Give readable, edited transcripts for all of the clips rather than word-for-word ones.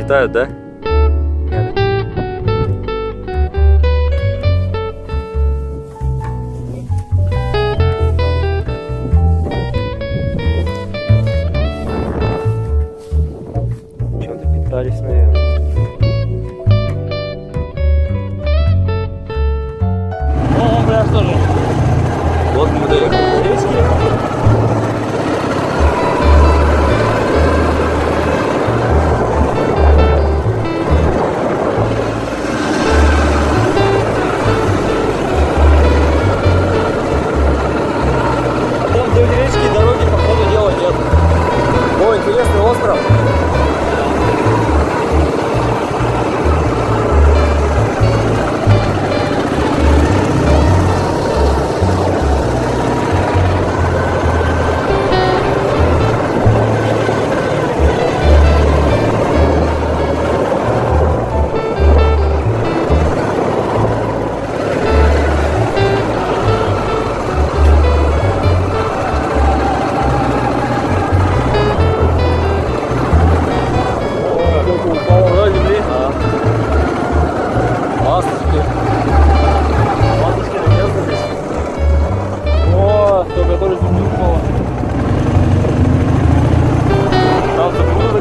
летают, да? Что-то питались, наверное. О, пляж тоже. Вот мы доехали. Интересный остров.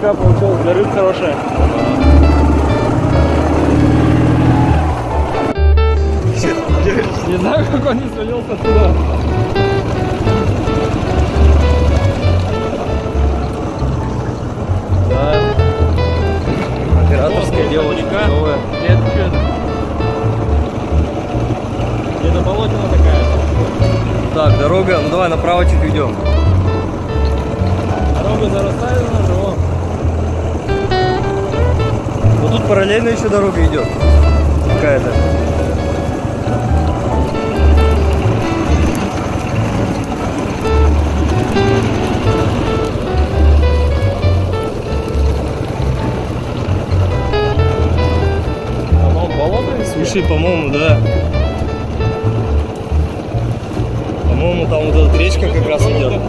Получилась зарыв хорошая. Не знаю, как он не свалился оттуда. Да. Операторская девочка новая. Нет, что это? Где-то болотина такая. Так, дорога, ну давай направо чуть идем. Дорога зарастает на живо. Вот тут параллельно еще дорога идет. Какая-то. По-моему, болото или Слушай, по-моему, да. По-моему, там вот эта речка как раз идет.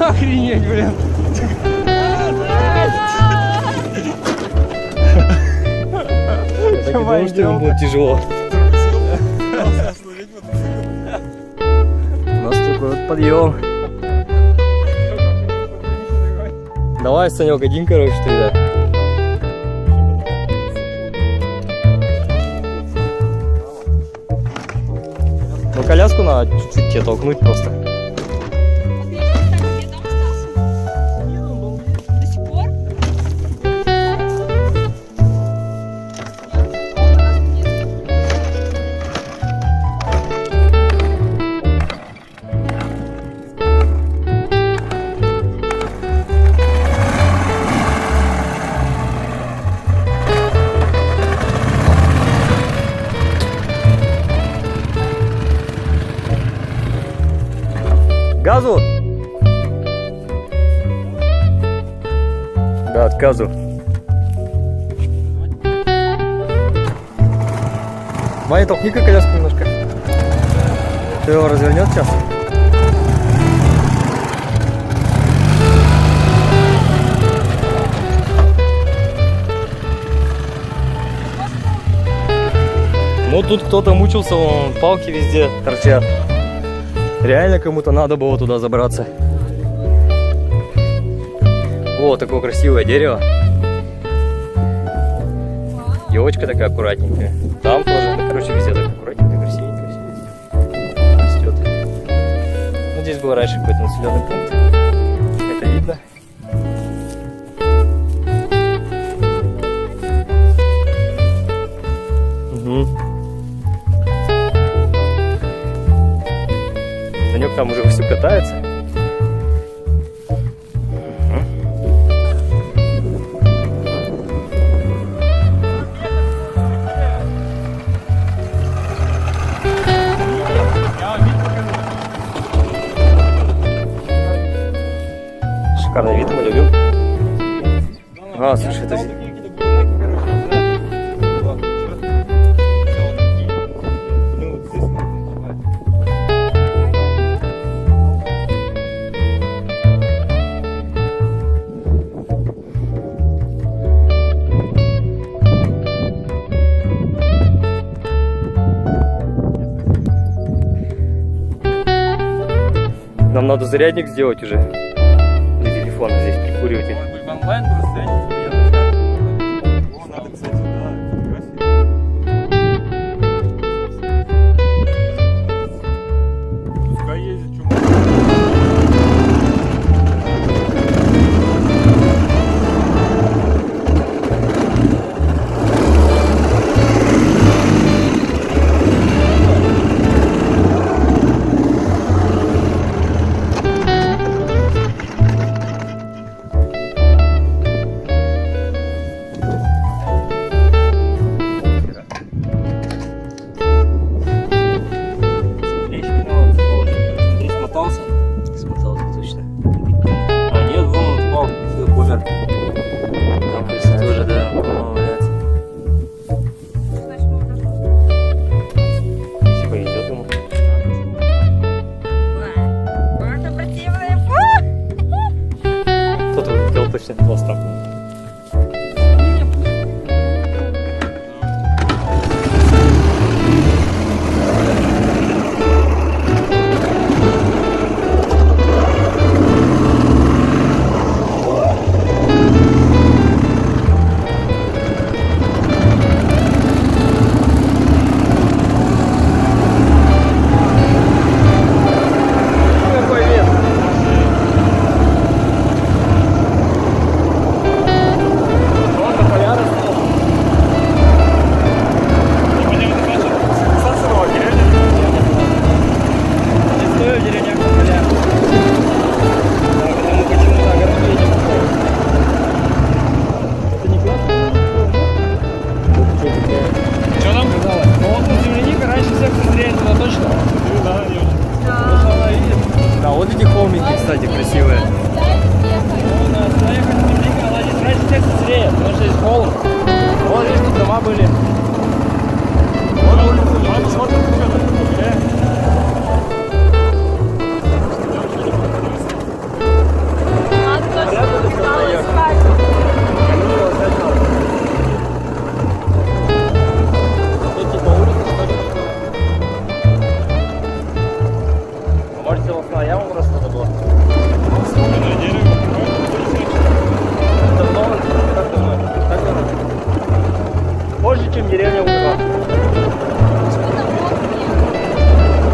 Охренеть, блин. Я так и думал, что ему будет тяжело. У нас такой вот подъем. Давай, Санек, один, короче, тогда. Ну, коляску надо чуть-чуть тебе толкнуть просто. Газу! Да, от газу. Ваня, толкни-ка коляску немножко. Ты его развернет сейчас? Ну тут кто-то мучился, вон, палки везде торчат. Реально кому-то надо было туда забраться. О, такое красивое дерево. Елочка такая аккуратненькая. Там тоже, ну, короче, везде так аккуратненько, красивенько все растет. Ну, здесь был раньше какой-то населенный пункт. Это видно. Угу. Санек там уже вовсю катается. Шикарный вид, мы любим. А, слушай, это... Нам надо зарядник сделать уже для телефона, здесь прикуриватель. В онлайн просто надо, кстати, да, пускай ездит, что смотался точно. А нет, вон он упал, если помер. Там, кажется, тоже, да, валяется. Если повезет ему. Это противное. Кто-то улетел точно хвостом. Да, вот эти холмики, кстати, красивые. раньше всех созреет, потому что здесь холм. Вот здесь тут дома были. Вот улица, вот Можете лосна яму просто надо было. Давно, как давно? Как давно? Позже, чем деревня умерла.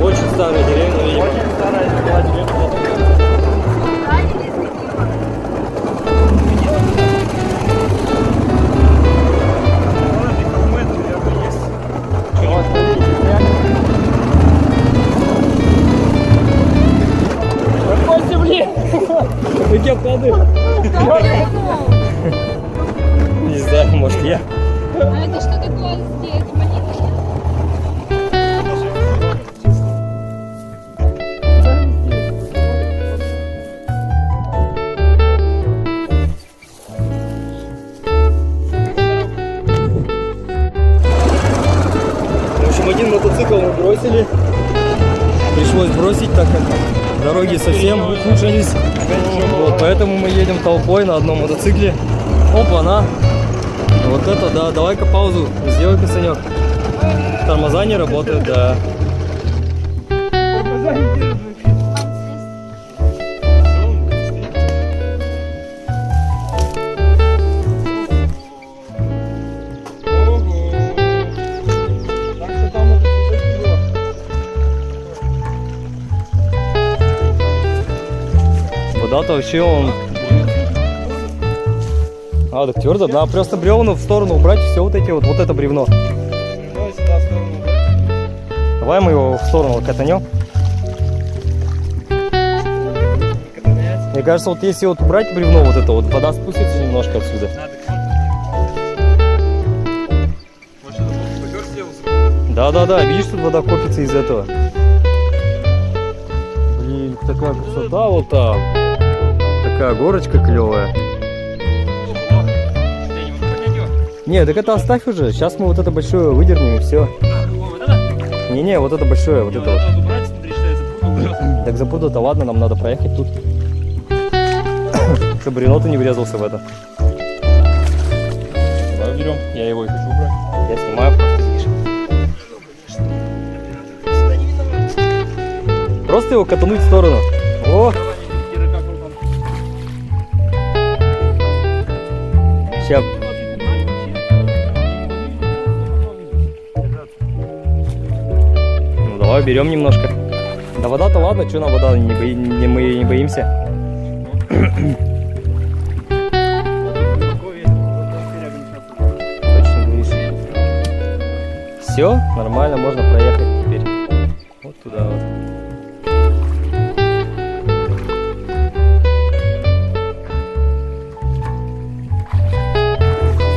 Очень старая деревня, видимо. Очень старая была деревня. Вы где падаешь? Не знаю, может я. А это что такое здесь? В общем, один мотоцикл мы бросили. Пришлось бросить, так как дороги совсем ухудшились. Вот, поэтому мы едем толпой на одном мотоцикле. Опа-на! Вот это, да, давай-ка паузу, сделай-ка, Санек. Тормоза не работают, да. Вода-то вообще он... А, так твердо, да, просто бревна в сторону убрать, все вот эти вот это бревно. Давай мы его в сторону катанем. Мне кажется, вот если вот убрать бревно вот это вот, вода спустится немножко отсюда. Да-да-да, видишь, тут вода копится из этого. Блин, такая красота вот там. такая горочка клевая. Не, так это оставь уже. Сейчас мы вот это большое выдернем и все. Вот это? Не-не, вот это большое, вот Не, это вот. надо убрать, смотри, что я запутал. Так запутал-то ладно, нам надо проехать тут. Чтобы Ренот не врезался в это. Давай уберем. Я его и хочу убрать. Я снимаю просто, видишь. Просто его катануть в сторону. О! Сейчас. Ну давай берем немножко. Да вода-то ладно, что нам вода, мы не боимся. Точно говоришь. Все, нормально, можно проехать теперь. Вот туда вот.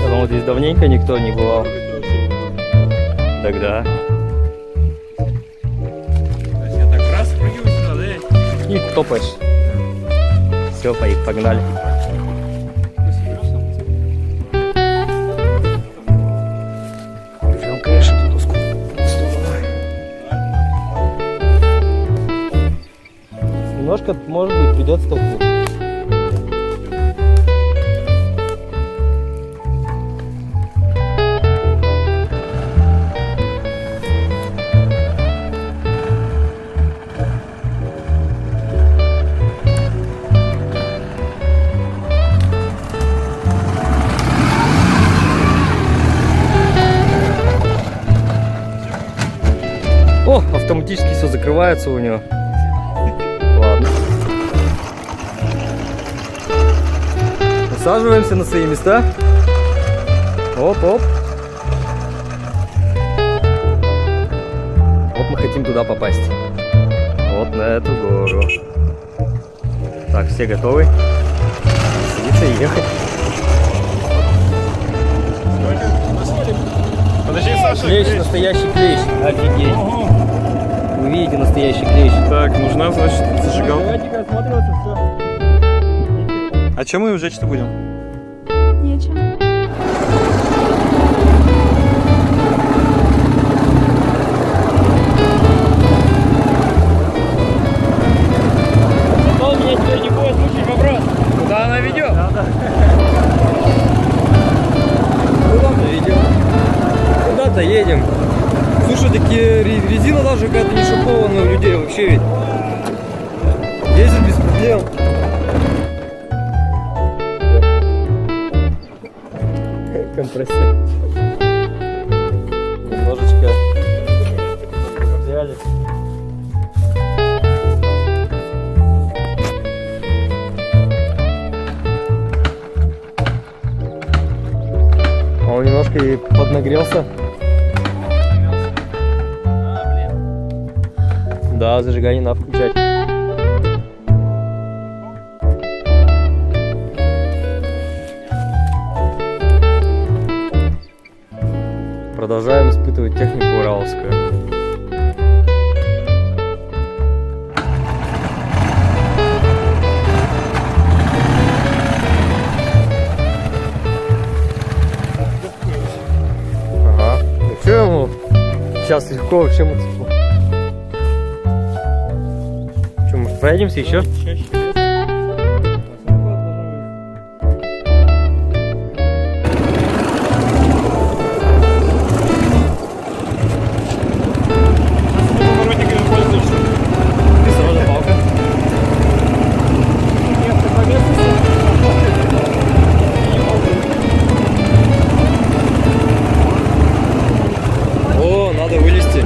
Я думал, здесь давненько никто не бывал. Тогда. Я так раз прыгаю сюда, да? И топаешь. Все, погнали. Берем, конечно, эту доску. Немножко, может быть, придется толкнуть. О, автоматически все закрывается у него. Ладно. Усаживаемся на свои места. Оп-оп. Вот мы хотим туда попасть. Вот на эту гору. Так, все готовы? Садиться и ехать. Подожди, Саша. Клещ, настоящий клещ. Офигеть. Вы видите настоящий клещ. Так, нужна, значит, зажигалка. Давайте-ка осматриваться, все. А чем мы его жечь-то будем? Нечем. Что у меня теперь не будет слушать вопрос. Куда она ведет? Куда-то едем. Куда-то едем. Слушай, такие резина даже какая-то не шипованная у людей вообще ведь. Ездит без проблем. Компрессор. Немножечко взяли. Он немножко и поднагрелся. Да, зажигание надо включать. Продолжаем испытывать технику ураловскую. Ага. Ну что ему? Сейчас легко вообще мотоцикл. Что, может, проедемся еще? О, надо вылезти.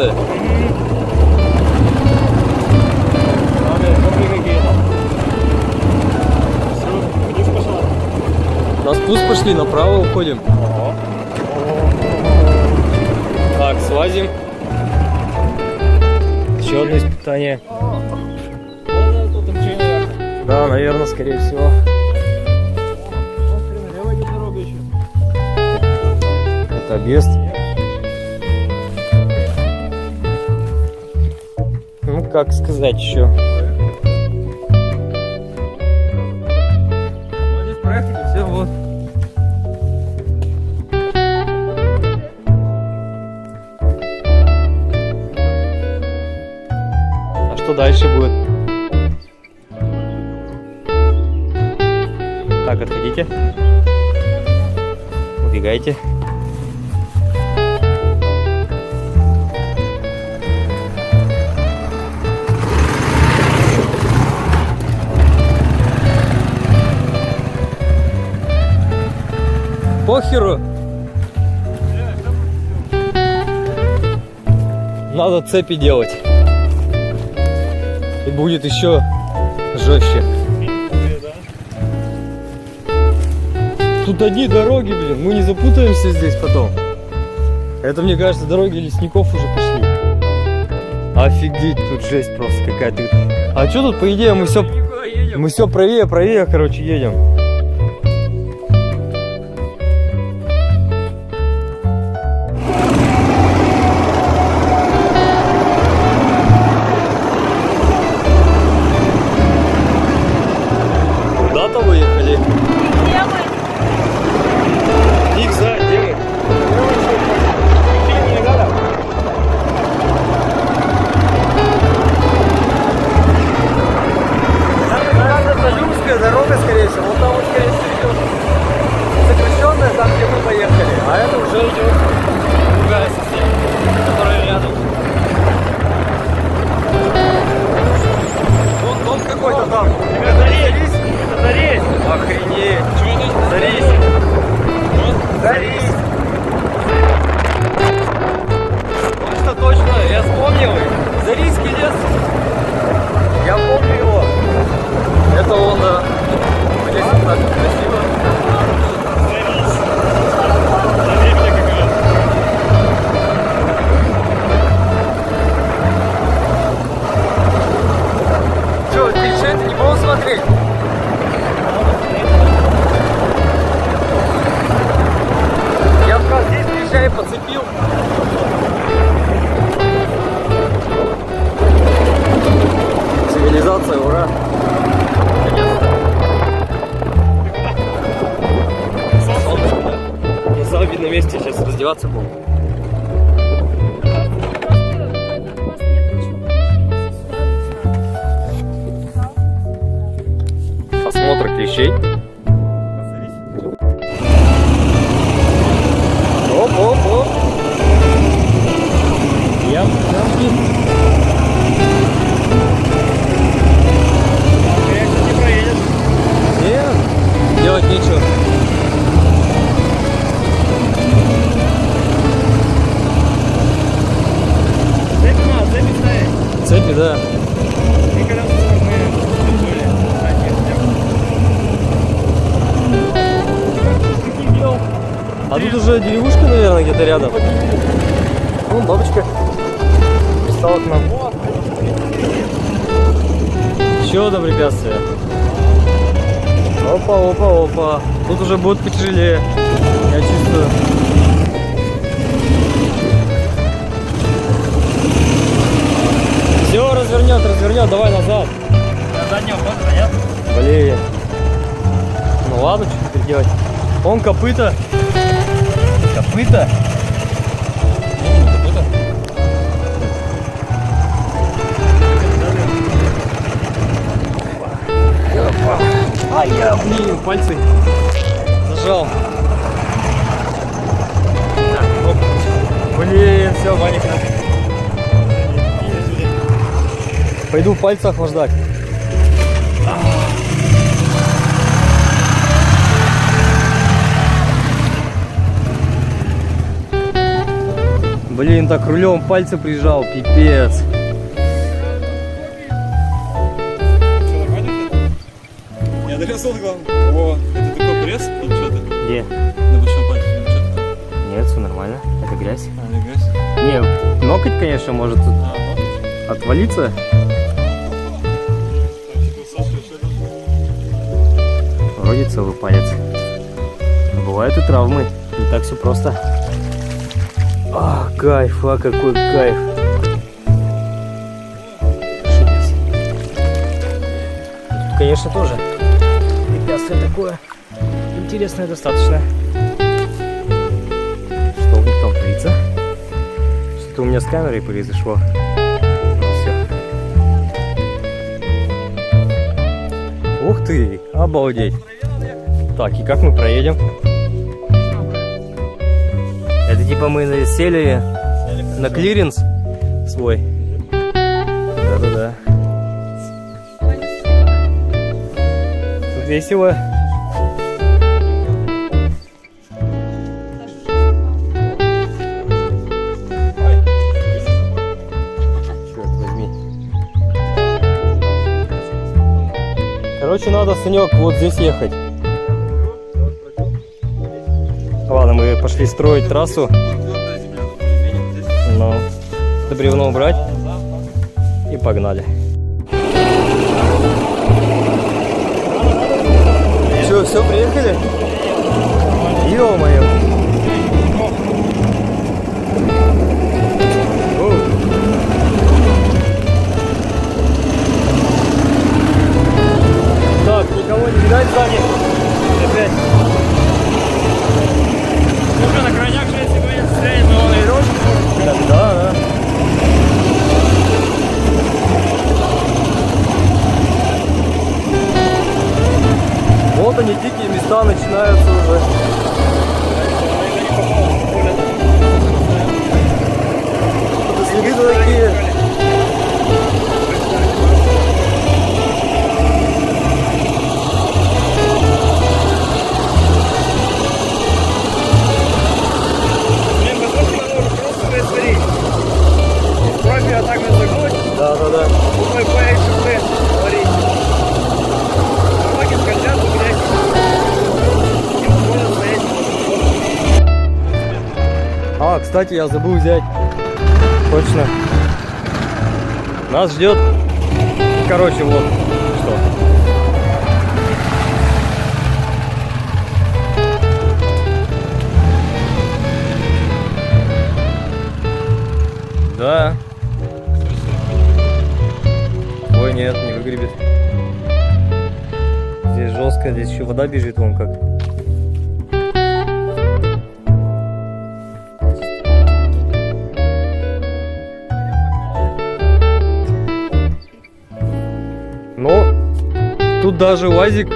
чистая. Смотри, какие там. Все, вниз пошла. На спуск пошли, направо уходим. Так, слазим. Еще одно испытание. Тут МЧ. Да, наверное, скорее всего. Левая дорога еще. Это объезд. Ну, как сказать еще. Вот здесь проехали, все, вот. А что дальше будет? Так, отходите. Убегайте. Похеру. Надо цепи делать. И будет еще жестче. Тут одни дороги, блин. Мы не запутаемся здесь потом. Это, мне кажется, дороги лесников уже пошли. Офигеть, тут жесть просто какая-то. А что тут, по идее, мы все правее, короче, едем. Куда-то выехали. Икс, да, где мы? Это Юмская дорога, скорее всего. Вот там вот, скорее всего, сокращенная, там, где мы поехали. А это уже идет другая система, которая рядом. Вон дом какой-то там. Это Зарись. Это Зарись. Охренеть. Чего тут? Зарись. Зарись. Точно, точно, я вспомнил. Зарийский лес. Я помню его. Это он, да. Здесь так красиво. Че, ты не будешь смотреть? Я как раз здесь приезжаю, подцепил. Цивилизация, ура! На самом видном месте сейчас раздеваться буду. Осмотр клещей. Оп-оп-оп. Ямки. Не проедет. Нет, делать нечего. Цепи ставить. Цепи, да. И колеса скоростные. А тут уже деревушка, наверное, где-то рядом. Вон бабочка пристала к нам. Еще одно препятствие. Опа, опа, опа. Тут уже будет потяжелее. Я чувствую. Все, развернет. Давай назад. На заднем ход, понятно? Блин. Ну ладно, что теперь делать? Он копыта. Копыта? Не копыта. Ай, я, блин, пальцы зажал. Блин, все, Ваня. Пойду в пальцах охлаждать. Блин, так рулем пальцы прижал, пипец. Я дорисовал главное. О, это такой пресс? Вот что-то. Где? На большом пальце. Ну, что-то там. Нет, все нормально. Это грязь. А, не грязь. Не, ноготь, конечно, может тут А, ну. отвалиться. Вроде целый палец. Но бывают и травмы. Не так все просто. А, кайф, а какой кайф. Ошибись. Тут, конечно, тоже препятствие такое интересное достаточно. Что у них там творится? Что-то у меня с камерой произошло. Ну, все. Ух ты, обалдеть. Так, и как мы проедем? Это типа мы сели на клиренс свой. Да-да-да. Тут весело. Черт возьми. Короче, надо, Санек, вот здесь ехать. Ладно, мы пошли строить трассу. Ну, это бревно убрать. И погнали. Че, все, приехали? Ё-моё. Так, никого не видать сзади. Опять. Уже на крайняк же, если будет стрелять, но он и рожь. Да. Вот они, дикие места начинаются уже. Это следы такие. Профи, а так не загнуть. Да. Мой поезд, говорить. Ноги скользят, грязь. Невозможно стоять. А, кстати, я забыл взять. Точно. Нас ждет. Короче, вот что. Да. Ой, нет, не выгребет. Здесь жестко, здесь еще вода бежит, вон как. Но тут даже УАЗик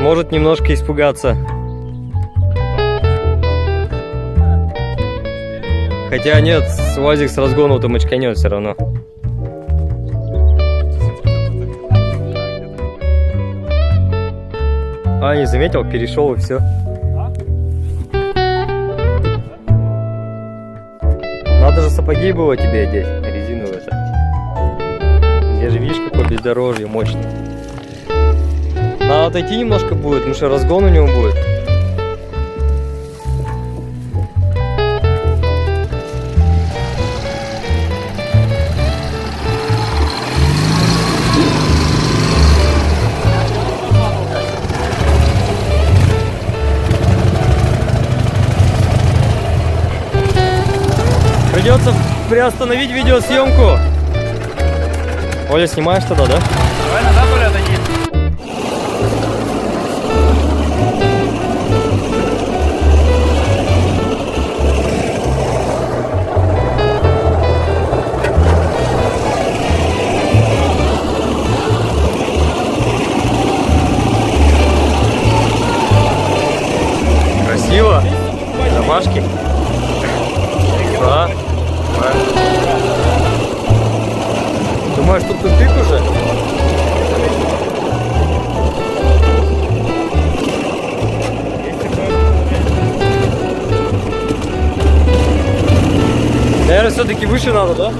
может немножко испугаться. Хотя нет, УАЗик с разгону-то мочканет все равно. А, не заметил, перешел и все. Надо же сапоги было тебе одеть, резиновые-то. Здесь же видишь, какое бездорожье мощное. Надо отойти немножко будет, потому что разгон у него будет. Придется приостановить видеосъемку. Оля, снимаешь тогда, да? Давай назад, Оля, отойди. Красиво. Домашки. Да. Думаешь, тут тупик уже? все-таки выше надо, да?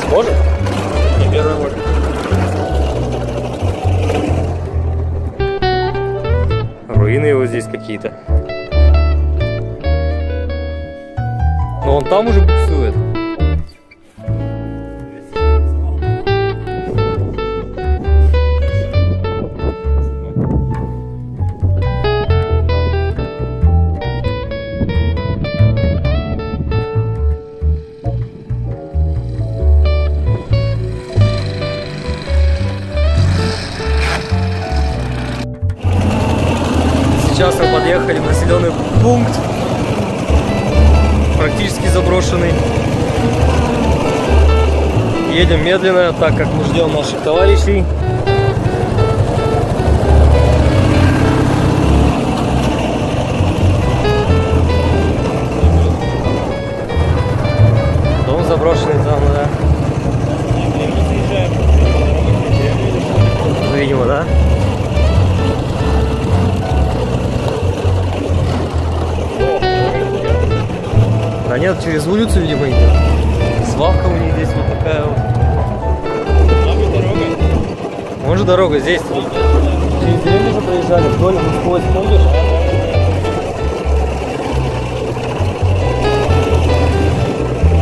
Сможет? Не первый год. Руины вот здесь какие-то. Но он там уже буксует. Сейчас мы подъехали в населенный пункт, практически заброшенный. Едем медленно, так как мы ждем наших товарищей. Дом заброшенный там, да. Видимо, да? Да нет, через улицу, видимо, идет. Свалка у них здесь вот такая вот. Может дорога здесь. Через деревню же проезжали, вдоль сквозь, помнишь?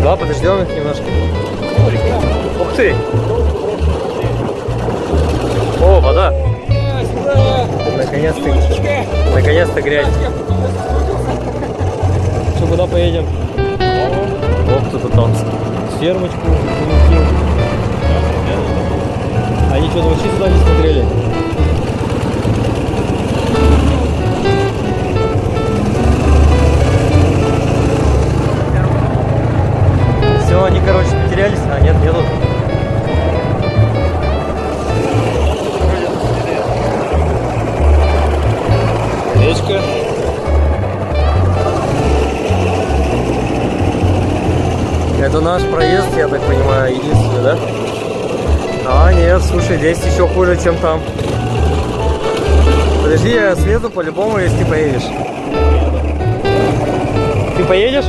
Да, подождем их немножко. Ух ты! О, вода! Наконец-то грязь. Что, куда поедем? О, кто-то там фермочку замутил. Они что-то вообще сюда не смотрели. Все, они, короче, потерялись. А, нет, нету. Речка. Это наш проезд, я так понимаю, единственный, да? А, нет, слушай, здесь еще хуже, чем там. Подожди, я слезу по-любому, если ты поедешь. Ты поедешь?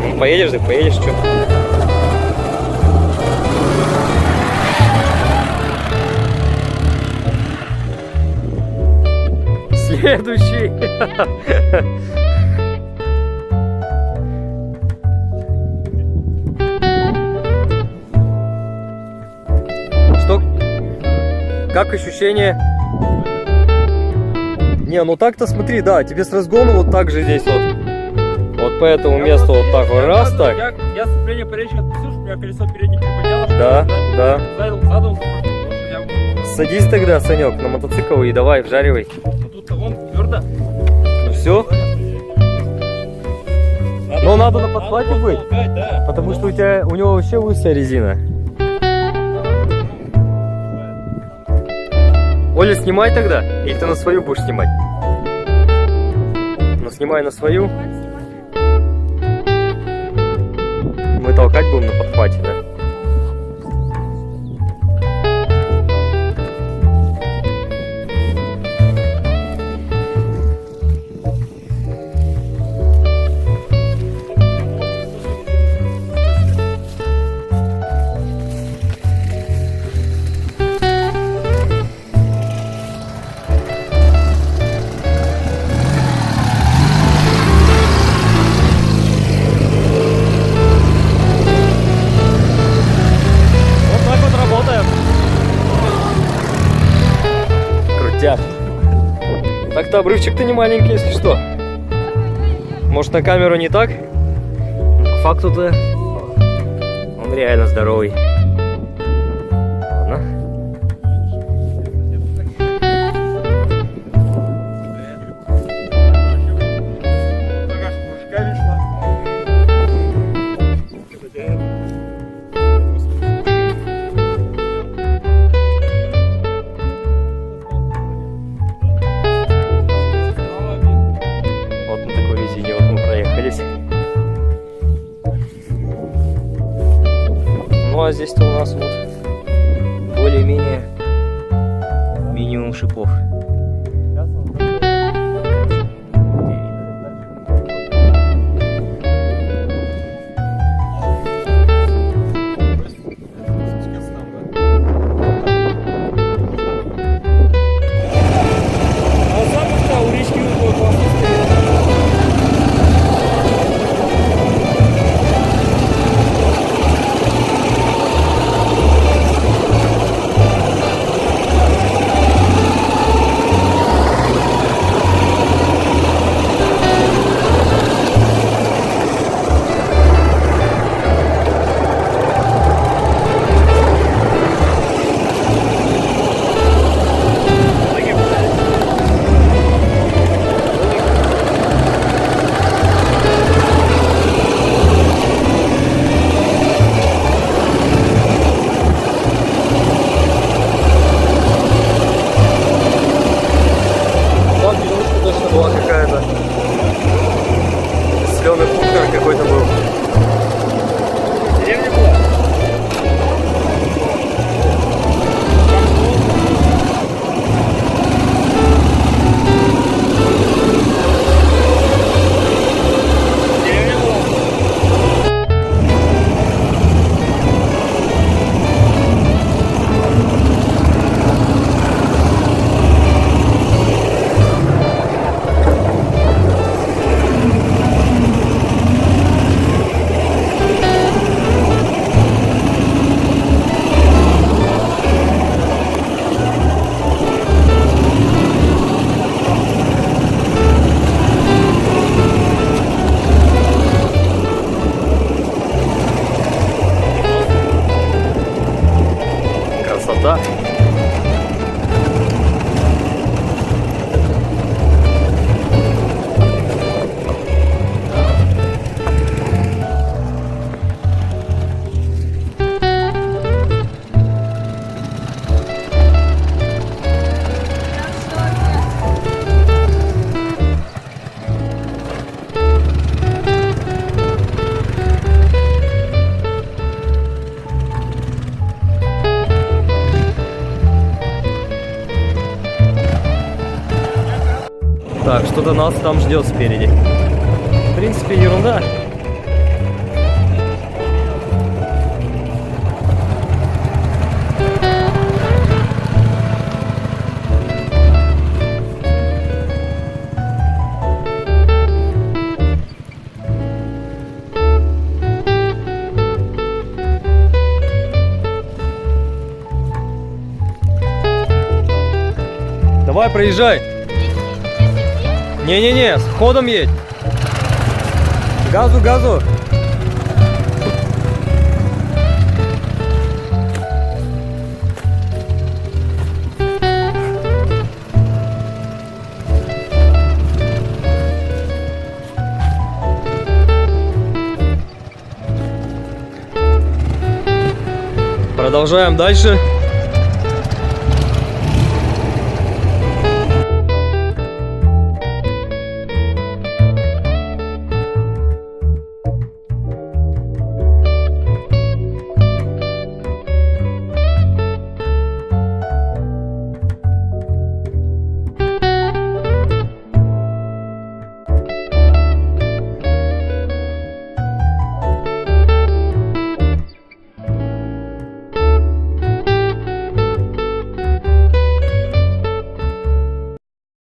Ну, поедешь, так поедешь, что? Следующий. Что? Как ощущение? Не, ну так-то смотри, да, тебе с разгона вот так же здесь вот. Вот по этому месту вот так вот раз так. Я сцепление переднее отпустил, чтобы у меня колесо переднее приподнялось. Да, да. Задал, Садись тогда, Санек, на мотоцикл и давай, вжаривай. тут-то вон твердо. Ну все. Но надо на подхвате быть, Да. потому что у него вообще лысая резина. Оля, снимай тогда, или ты на свою будешь снимать? Ну снимай на свою. Мы толкать будем на подхвате, да? Так-то обрывчик-то не маленький, если что. Может, на камеру не так? По факту-то он Он реально здоровый. Ладно. Вот на такой резине вот мы проехались. Ну а здесь-то у нас вот более-менее минимум шипов. Была какая-то. Зеленый футкар какой-то был. Деревня была? Деревня была? Красота. Так, что-то нас там ждет спереди. В принципе, ерунда. Давай, проезжай. Не-не-не, с ходом едь. Газу, газу. Продолжаем дальше.